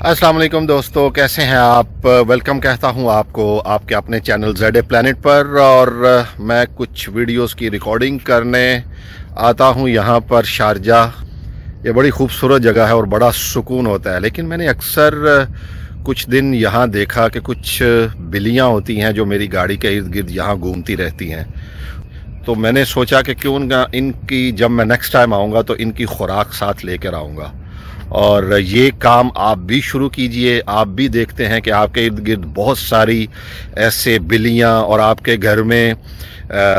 अस्सलाम वालेकुम दोस्तों, कैसे हैं आप। वेलकम कहता हूं आपको आपके अपने चैनल ज़ेड प्लैनेट पर। और मैं कुछ वीडियोस की रिकॉर्डिंग करने आता हूं यहां पर शारजा। ये बड़ी खूबसूरत जगह है और बड़ा सुकून होता है। लेकिन मैंने अक्सर कुछ दिन यहाँ देखा कि कुछ बिल्लियाँ होती हैं जो मेरी गाड़ी के इर्द गिर्द यहाँ घूमती रहती हैं। तो मैंने सोचा कि क्यों ना इनकी, जब मैं नेक्स्ट टाइम आऊँगा तो इनकी खुराक साथ लेकर आऊँगा। और ये काम आप भी शुरू कीजिए। आप भी देखते हैं कि आपके इर्द गिर्द बहुत सारी ऐसे बिल्लियाँ, और आपके घर में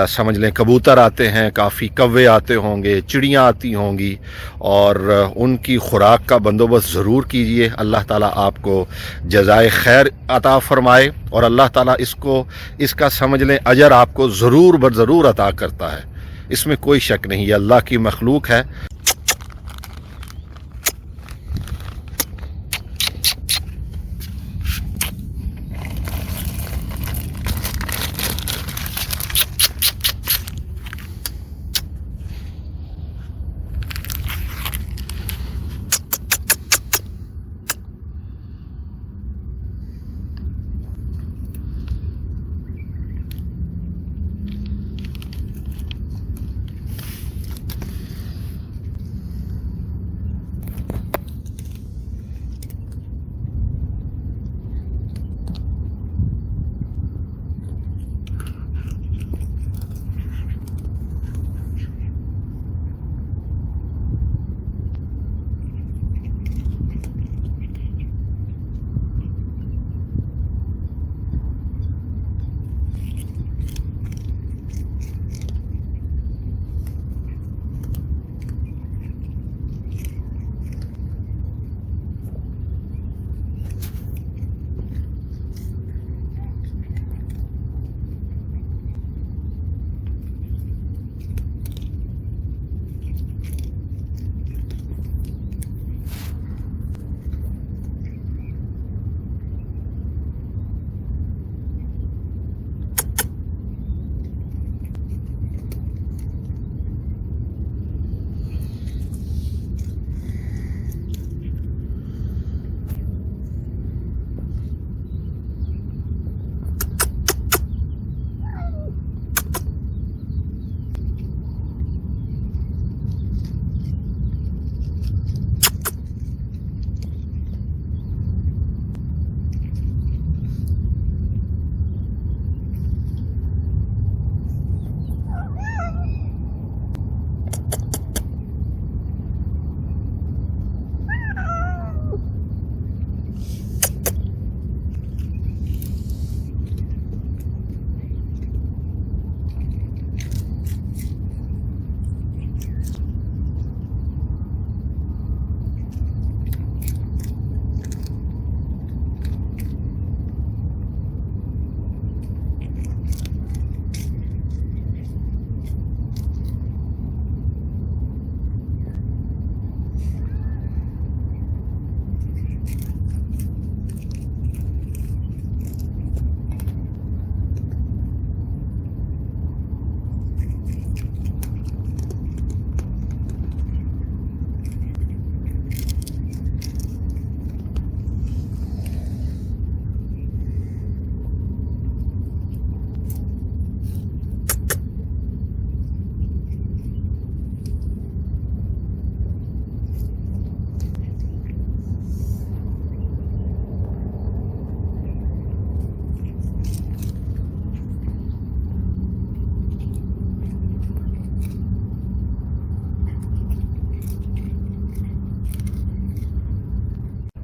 समझ लें कबूतर आते हैं, काफ़ी कौवे आते होंगे, चिड़ियाँ आती होंगी, और उनकी खुराक का बंदोबस्त ज़रूर कीजिए। अल्लाह ताला आपको जज़ाए खैर अता फ़रमाए, और अल्लाह ताला इसका समझ लें अजर आपको ज़रूर ब ज़रूर अता करता है। इसमें कोई शक नहीं, ये अल्लाह की मखलूक है।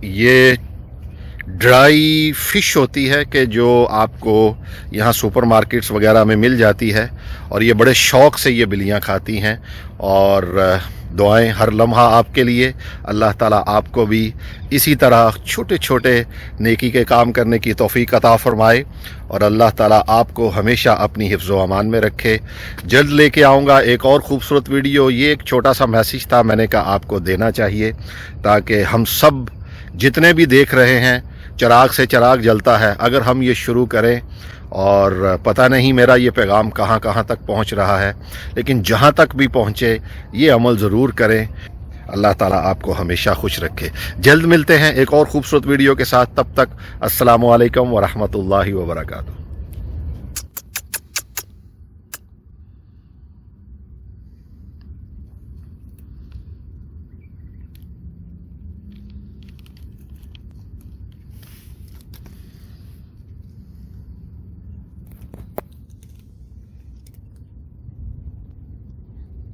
ये ड्राई फ़िश होती है कि जो आपको यहाँ सुपरमार्केट्स वगैरह में मिल जाती है, और ये बड़े शौक़ से ये बिल्लियाँ खाती हैं। और दुआएं हर लम्हा आपके लिए। अल्लाह ताला आपको भी इसी तरह छोटे छोटे नेकी के काम करने की तौफीक अता फ़रमाए, और अल्लाह ताला आपको हमेशा अपनी हिफ्ज़ व अमान में रखे। जल्द लेके आऊँगा एक और ख़ूबसूरत वीडियो। ये एक छोटा सा मैसेज था, मैंने कहा आपको देना चाहिए, ताकि हम सब जितने भी देख रहे हैं, चिराग से चिराग जलता है। अगर हम ये शुरू करें, और पता नहीं मेरा ये पैगाम कहाँ कहाँ तक पहुँच रहा है, लेकिन जहाँ तक भी पहुँचे ये अमल ज़रूर करें। अल्लाह ताला आपको हमेशा खुश रखे। जल्द मिलते हैं एक और खूबसूरत वीडियो के साथ, तब तक अस्सलामु अलैकुम व रहमतुल्लाहि व बरकातुहू।